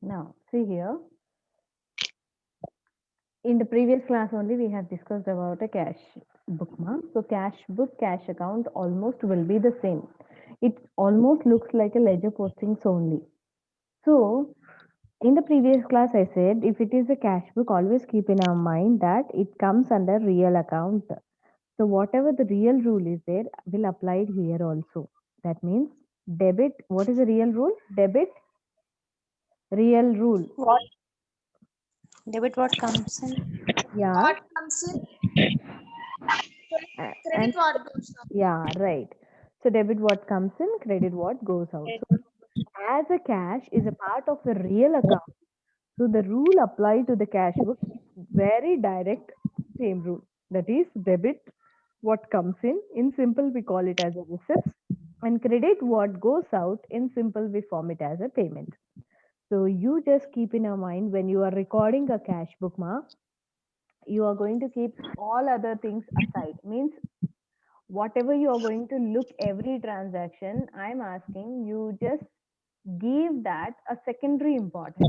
Now, see here. In the previous class only, we have discussed about a cash bookmark. So cash book, cash account almost will be the same. It almost looks like a ledger postings only. So in the previous class, I said if it is a cash book, always keep in our mind that it comes under real account. So whatever the real rule is there will apply it here also. That means debit. What is the real rule? Debit, real rule. What debit what comes in? Yeah. What comes in, And credit what goes out. yeah, right. So debit what comes in, credit what goes out. So as a cash is a part of the real account, so the rule applied to the cash book is very direct, same rule. That is debit what comes in simple we call it as a receipts, and credit what goes out, in simple we form it as a payment. So you just keep in your mind when you are recording a cash book, you are going to keep all other things aside. Means whatever you are going to look every transaction, I'm asking you just give that a secondary importance.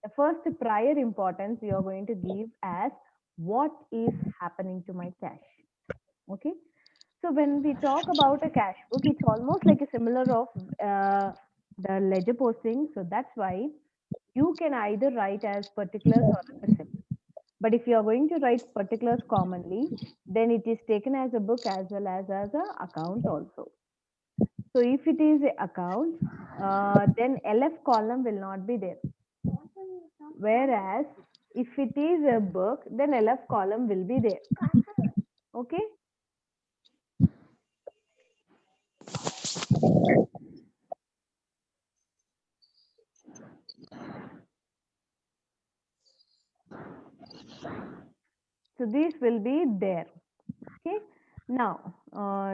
The first prior importance you are going to give as what is happening to my cash. Okay. So when we talk about a cash book, it's almost like a similar of the ledger posting. So that's why you can either write as particulars or a receipt. But if you are going to write particulars commonly, then it is taken as a book as well as a account also. So if it is a account, then LF column will not be there. Whereas if it is a book, then LF column will be there. Okay. So this will be there. Okay. Now,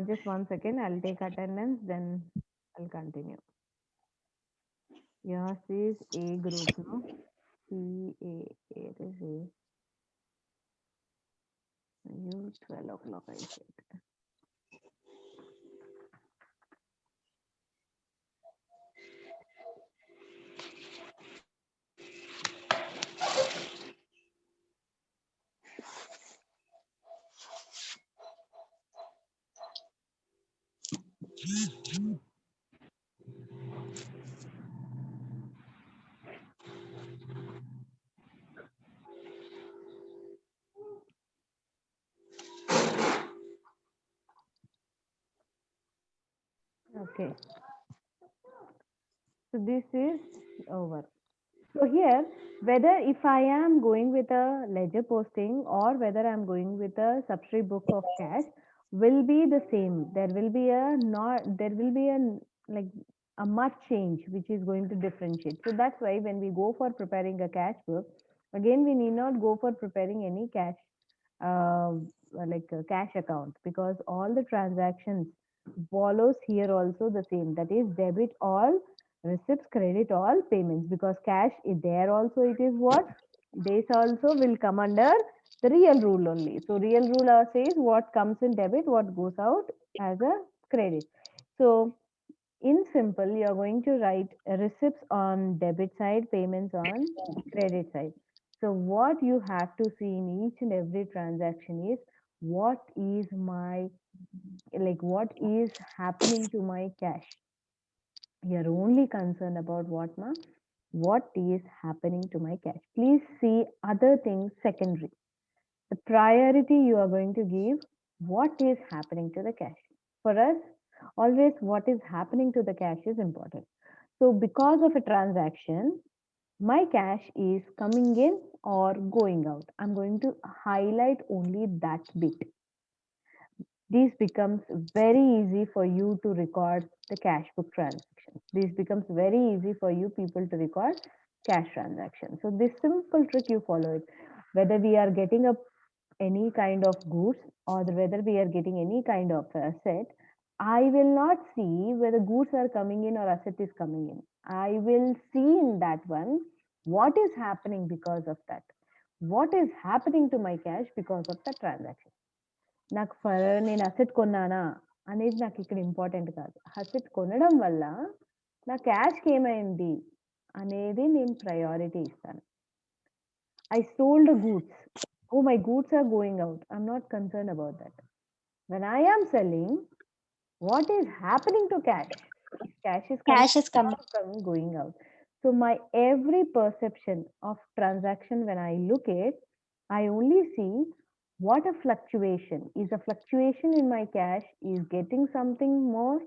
just 1 second. I'll take attendance, then I'll continue. Yours is A group, no? It is A. You 12 o'clock, I said. Okay. So this is over. So here, whether if I am going with a ledger posting or whether I'm going with a subsidiary book of cash will be the same. There will be a not, there will be a like a much change which is going to differentiate. So that's why when we go for preparing a cash book, again we need not go for preparing any cash uh, like a cash account, because all the transactions follows here also the same, that is debit all receipts, credit all payments, because cash is there also, it is what this also will come under the real rule only. So real rule says what comes in debit, what goes out as a credit. So in simple, you are going to write receipts on debit side, payments on credit side. So what you have to see in each and every transaction is what is my, like what is happening to my cash. You're only concerned about what is happening to my cash. Please see other things secondary. The priority you are going to give what is happening to the cash. For us, always what is happening to the cash is important. So because of a transaction, my cash is coming in or going out. I'm going to highlight only that bit. This becomes very easy for you to record the cash book transactions. This becomes very easy for you people to record cash transactions. So this simple trick you follow it. Whether we are getting a any kind of goods or whether we are getting any kind of asset, I will not see whether goods are coming in or asset is coming in. I will see in that one what is happening because of that. What is happening to my cash because of the transaction. నాకు నేను asset కొన్నానా అనేది నాకు ఇక్కడ important కాదు. Asset కొనడం వల్ల నా క్యాష్కి ఏమైంది అనేది నేను ప్రయారిటీ ఇస్తాను. I sold goods. Oh, my goods are going out. I'm not concerned about that. When I am selling, what is happening to cash? If cash is coming, Cash is coming. going out. So my every perception of transaction, when I look at, I only see what a fluctuation is. A fluctuation in my cash is getting something more,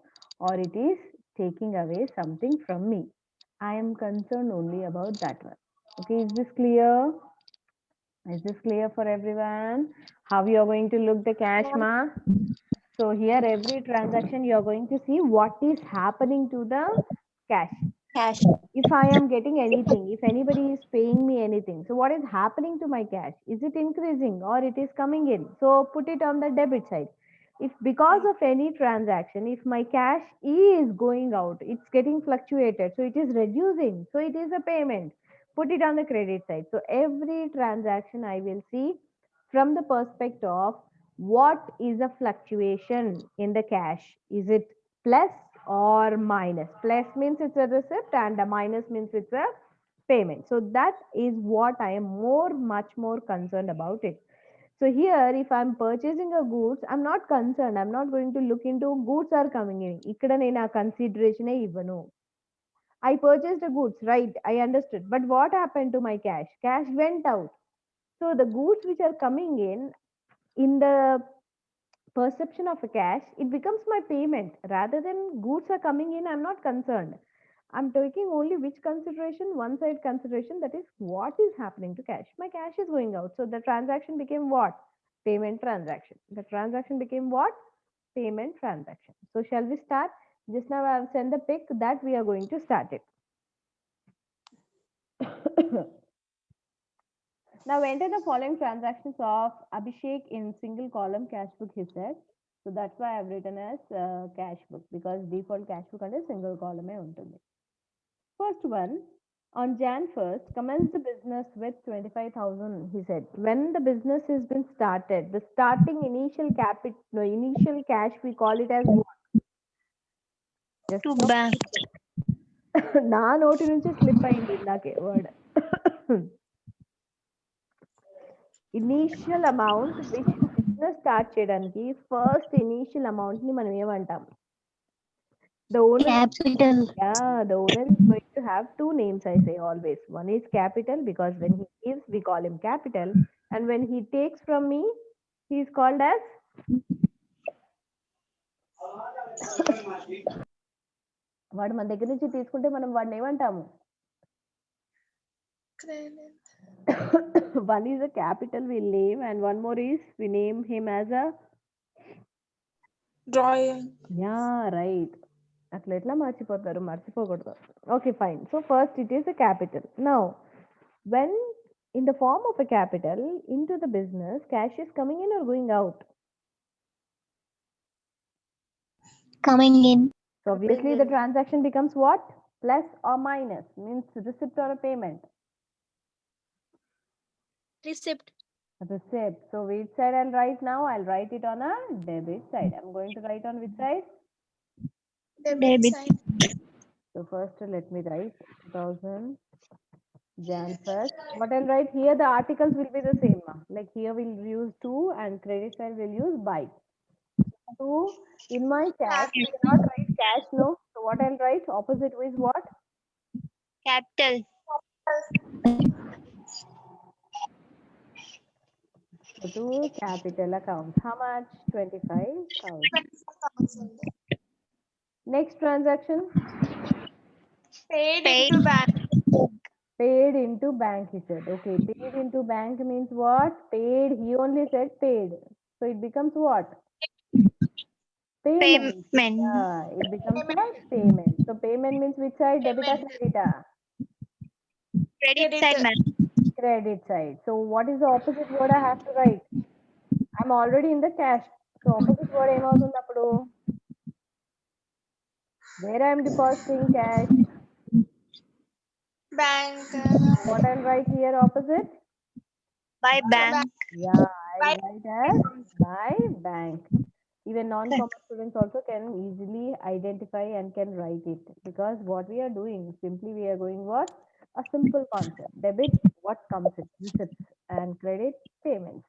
or it is taking away something from me. I am concerned only about that one. Okay, is this clear? Is this clear for everyone? How you are going to look the cash, ma? So here every transaction you are going to see what is happening to the cash. Cash. If I am getting anything, if anybody is paying me anything, so what is happening to my cash? Is it increasing or it is coming in? So put it on the debit side. If because of any transaction, if my cash is going out, it's getting fluctuated, so it is reducing, so it is a payment. Put it on the credit side. So every transaction I will see from the perspective of what is a fluctuation in the cash. Is it plus or minus? Plus means it's a receipt and a minus means it's a payment. So that is what I am much more concerned about it. So here, if I'm purchasing a goods, I'm not concerned. I'm not going to look into goods are coming in. ఇక్కడ నేను ఆ consideration ఇవ్వను. I purchased the goods, right? I understood. But what happened to my cash? Cash went out. So the goods which are coming in the perception of a cash, it becomes my payment. Rather than goods are coming in, I'm not concerned. I'm taking only which consideration, one side consideration, that is what is happening to cash. My cash is going out. So the transaction became what? Payment transaction. The transaction became what? Payment transaction. So shall we start? Just now I have sent the pic that we are going to start it. Now enter the following transactions of Abhishek in single column cash book, he said. So that's why I've written as cash book, because default cash book under single column ఉంటుంది. First one, on Jan 1st, commence the business with 25,000, he said. When the business has been started, the starting initial capital, no, initial cash, we call it as what? Just To bank. నా నోటి నుంచి slip అయింది ఇందాకే word. Initial amount which business start చేయడానికి first initial amount ని మనం ఏమంటాం? The owner, Capital. yeah, the owner is going to have two names, I say always. One is capital, because when he gives, we call him capital. And when he takes from me, he is called as వాడు మన దగ్గర నుంచి తీసుకుంటే మనం వాడిని ఏమంటాము? One is a capital we'll name, and one more is we name him as a Drawing. yeah, right. అట్లా ఎట్లా మర్చిపోతారు? మర్చిపోకూడదు. Okay, fine. So first it is a capital. Now when in the form of a capital into the business, cash is coming in or going out? Coming in. So obviously the transaction becomes what? Plus or minus, means receipt or a payment. Receipt. Receipt. So which side I'll write now? I'll write it on a debit side. I'm going to write on which side? Debit side. So first let me write 2000 Jan 1st. What I'll write here, the articles will be the same. Like here we'll use to, and credit side will use by. So in my cash, we cannot write cash, no. So what I'll write? Opposite is what? Capital. So to capital account. How much? 25,000. 25,000. Next transaction. Paid into bank. Paid into bank, he said. Okay, paid into bank means what? Paid, he only said paid. So it becomes what? Payment. Payment. Yeah, it becomes what? Payment. So payment means which side? Debit or credit? Credit side, ma'am. Credit side. So what is the opposite word I have to write? I'm already in the cash. So opposite word ఏమవుతుంది అప్పుడు? Where I am depositing cash? Bank. What I'll write here opposite? By bank. Yeah, I'll write as by bank. Even non-commerce students also can easily identify and can write it, because what we are doing, simply we are going what? A simple concept. Debit, what comes in? Receipts, and credit, payments.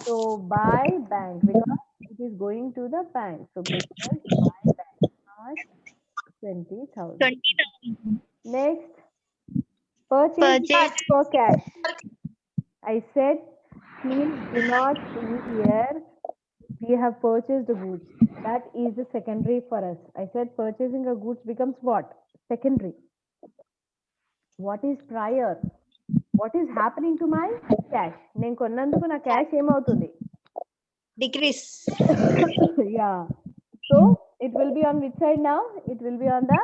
So buy bank, because it is going to the bank. So payments by bank. How much? 20,000. 20,000. Next, purchase Purchase. for cash. I said, please do not see here. We have purchased the goods. That is the secondary for us. I said purchasing a goods becomes what? Secondary. What is prior? What is happening to my cash? నేను కొన్నందుకు నా cash ఏమవుతుంది? Decrease. Yeah. So it will be on which side now? It will be on the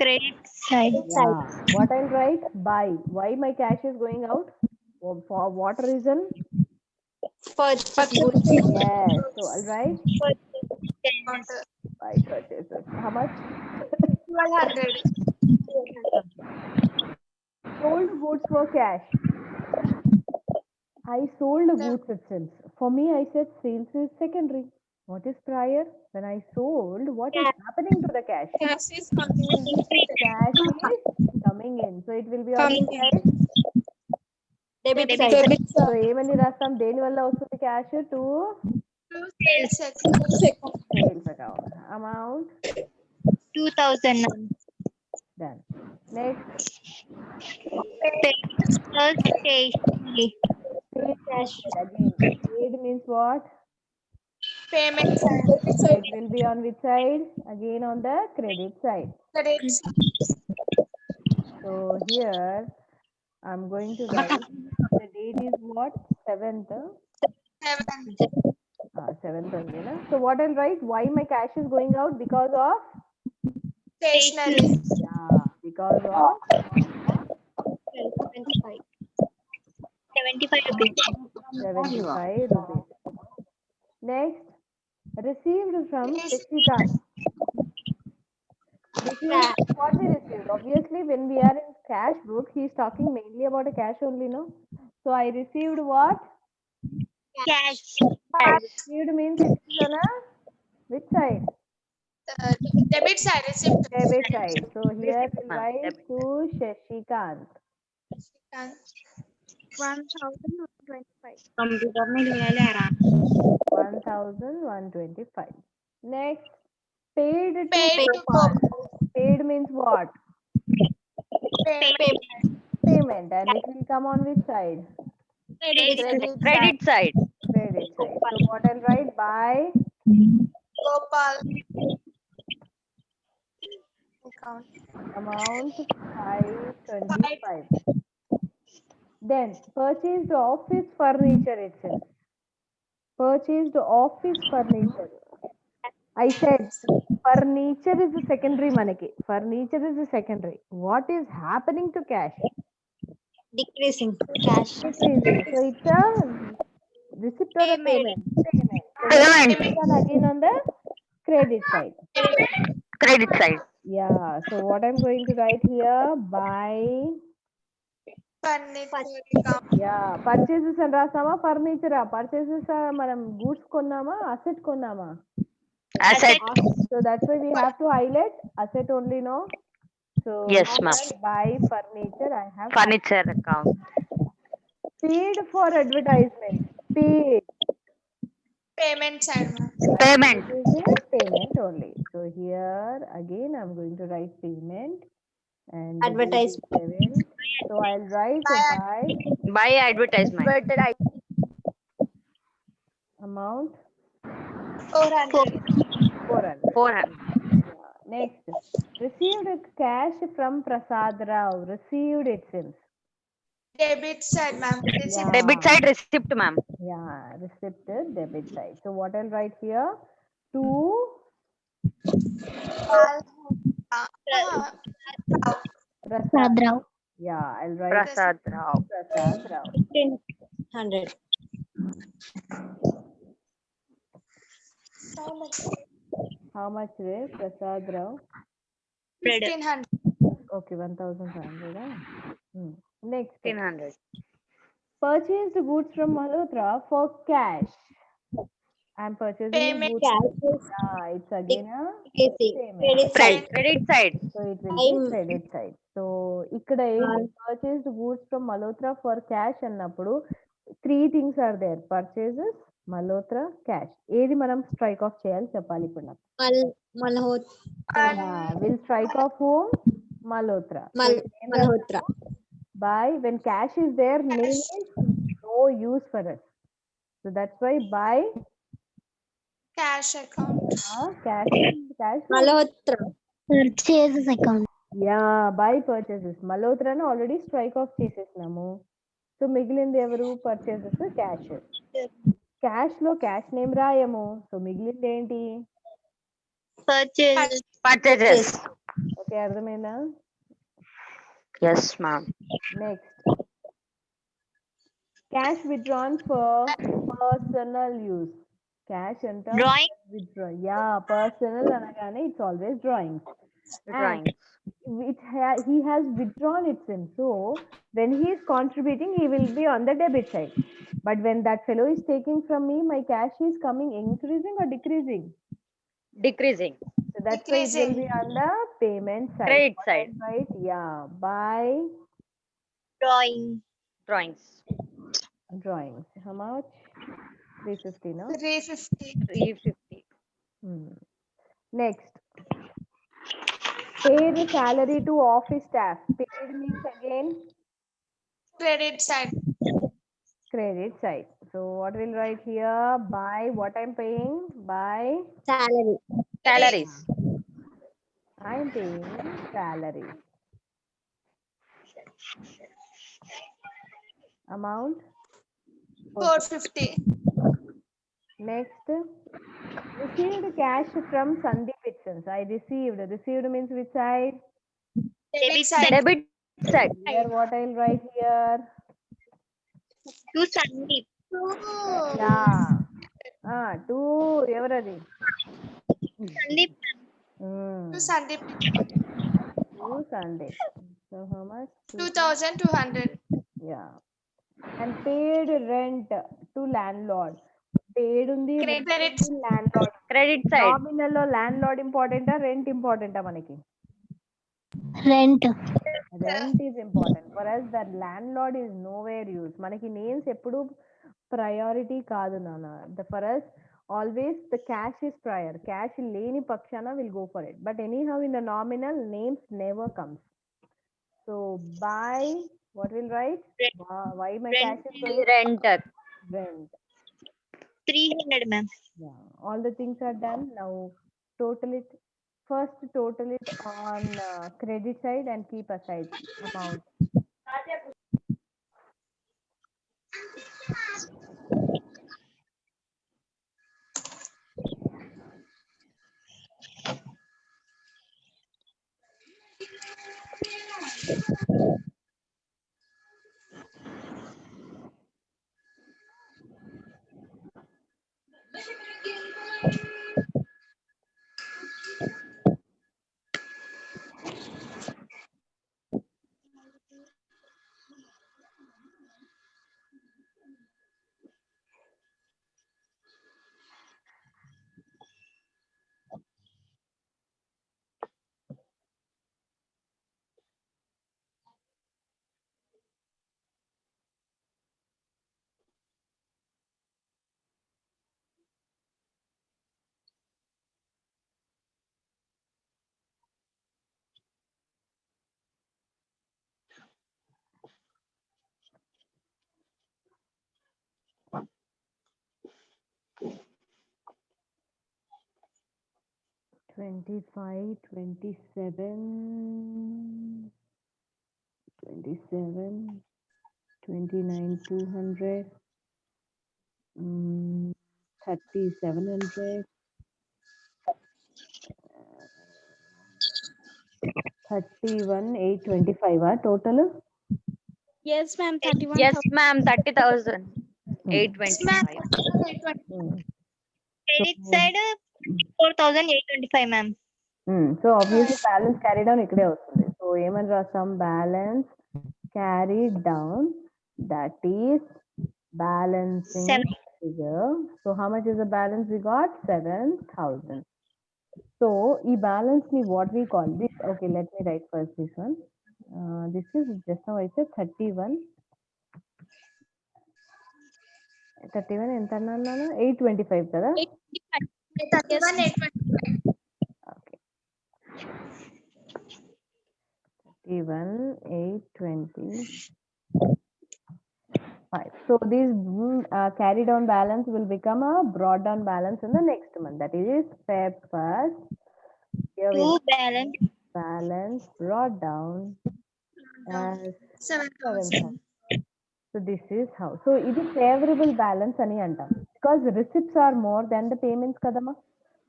Credit side. yeah. What I'll write? Buy. Why my cash is going out? For what reason? Purchase. Yes. So I'll write Purchase. buy purchases. How much? 1,200. Sold goods for cash. I sold the goods itself. For me, I said sales is secondary. What is prior? When I sold, what is happening to the cash? Cash is coming in. Cash is coming in. So it will be on Coming which in. side? Debit Debit side. So side. ఏమని రాస్తాం? దేని వల్ల వస్తుంది cash to Sales account. sales account. Amount 2,000. done. Next, Plus stationery. paid Cash. again. Paid means what? Payment side. So it will be on which side? Again on the credit side. Credit side. So here I'm going to write the date is what? 7th. 7th only, na? So what I'll write? Why my cash is going out? Because of Stationery. yeah, because of 75. 75 rupees. 75 rupees. Next, received from Yes. Shashikant. Received, what we received? Obviously, when we are in cash book, he is talking mainly about a cash only, no? So I received what? Cash. Received means it is on a which side? Debit side. Receipt. Debit side. So here we'll write to Shashikant. 1,125. 1,125. Next, paid to Paid to Gopal. Paid means what? Payment. Payment. And it will come on which side? Credit side. Credit side. So what I'll write? By Gopal. Account. amount 525. Then purchased office furniture itself. Purchased office furniture. I said furniture is the secondary manaki. Furniture is the secondary. What is happening to cash? Decreasing. Cash. Decreasing. So it's a receipt or a payment. Payment. So Payment. it's on again on the credit side. Credit side. Yeah. So what I'm going to write here? Buy. Furniture account. Yeah. Purchases and rasama furniture. Purchases manam goods konnama, asset konnama. Asset. So that's why we have to highlight asset only, no? So Yes, ma'am. buy furniture. I have Furniture account. paid for advertisement. Paid. Payment side. ma'am. Payment. This is a payment only. So here again I'm going to write payment and the date is Advertisement. 7th. So I'll write Buy advertisement. amount 400. 400. 400. Yeah. Next, received cash from Prasad Rao. Received it seems. Debit side, ma'am. Receipt. Yeah. Debit side receipt, ma'am. Yeah, receipt debit side. So what I'll write here? To Prasad. Rao. Yeah, I'll write Prasad Rao. Prasad Rao. 100. How much re Prasad Rao? 1,500. Okay, 1,500. Next, 1,500. purchased goods from Malhotra for cash. I'm purchasing Payment. goods. It's again a payment. Credit side. So it will be credit side. So ikkada purchased goods from Malhotra for cash అన్నప్పుడు 3 things are there: purchases, Malhotra, cash. ఏది మనం strike off చేయాలి చెప్పాలి ఇప్పుడు నాకు. Will strike off whom? Malhotra. So it means Malhotra. buy when cash is there, name is no use for us. So that's why buy Cash account. cash. Malhotra. Purchases account. Yeah, buy purchases. Malhotra ను already strike off చేసేసినాము. So మిగిలింది ఎవరు? Purchases, cash. Cash లో cash name రాయము. So మిగిలింది ఏంటి? Purchases. Okay, అర్థమైందా? Yes, ma'am. Next, cash withdrawn for personal use. Cash అంట withdraw. Yeah, personal అనగానే it's always drawing. Drawing. He has withdrawn it in. So when he is contributing, he will be on the debit side. But when that fellow is taking from me, my cash is coming increasing or decreasing? Decreasing. So that's why it will be on the payment side. Credit What side. I'm right? Yeah. Buy Drawings. drawings. How much? 350, no? 350. 350. Next. Pay the salary to office staff. Paid means again Credit side. credit side. So what we'll write here? By what I'm paying? By Salary. Salaries. I'm paying salary. Amount? 450. Next. Received cash from Sandeep Vixens. I received. Received means which side? Debit side. Debit side. Here what I'll write here? To Sandeep. Yeah. To everadi. Sandeep. To Sandeep. To Sandeep. So how much? 2,200. Yeah. And paid rent to landlord. Paid undi Credit. landlord. Credit side. Nominal lo landlord important rent important manaki? Rent. Rent is important. For us, that landlord is nowhere used. Manaki names eppudu priority kaadu nana. For us, always the cash is prior. Cash leni pakshana will go for it. But anyhow, in the nominal, names never comes. So buy, what will write? Why my cash is going? Renter. Rent. 300, ma'am. Yeah, all the things are done. Now total it. First total it on credit side and keep aside amount. $25, $27, $29, $200, $3,700, $31,825 total? Yes, ma'am. 31. Yes, ma'am. 30,000. 825. Credit side 4,825, ma'am. So obviously balance carried down ikkade vastundi. So ఏమని రాస్తాం? Balance carried down, that is balancing figure. So how much is the balance we got? 7,000. So e balance me what we call this. Okay, let me write first this one. This is just now I said 31. 31 ఎంత అన్నాను 825 కదా. 31, 825. Okay. 31, 825. So this carry down balance will become a brought down balance in the next month. That is Feb 1st. Here we Two have balance. balance brought down as 7,000. so this is how. So it is favorable balance ani antam because receipts are more than the payments kadama.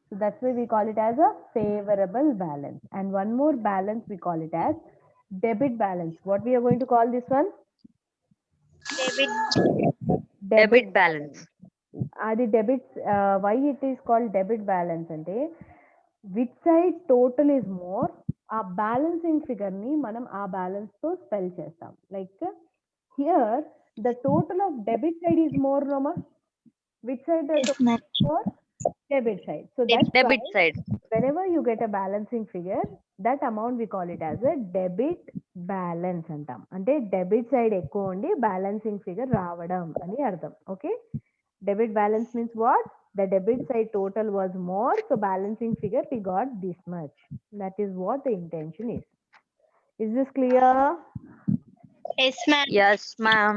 So that's why we call it as a favorable balance. And one more balance we call it as debit balance. What we are going to call this one? Debit balance. అది debit. Why it is called debit balance అంటే which side total is more, ఆ balancing figure ని మనం ఆ balance తో spell చేస్తాం. Like here the total of debit side is more, Roma. Which side the Yes, total ma'am. is more? Debit side. So that's Debit why side. whenever you get a balancing figure, that amount we call it as a debit balance అంటాం. అంటే debit side ఎక్కువ ఉండి balancing figure రావడం అని అర్థం. Okay, debit balance means what? The debit side total was more, so balancing figure we got this much. That is what the intention is. Is this clear? Yes, ma'am. Yes, ma'am.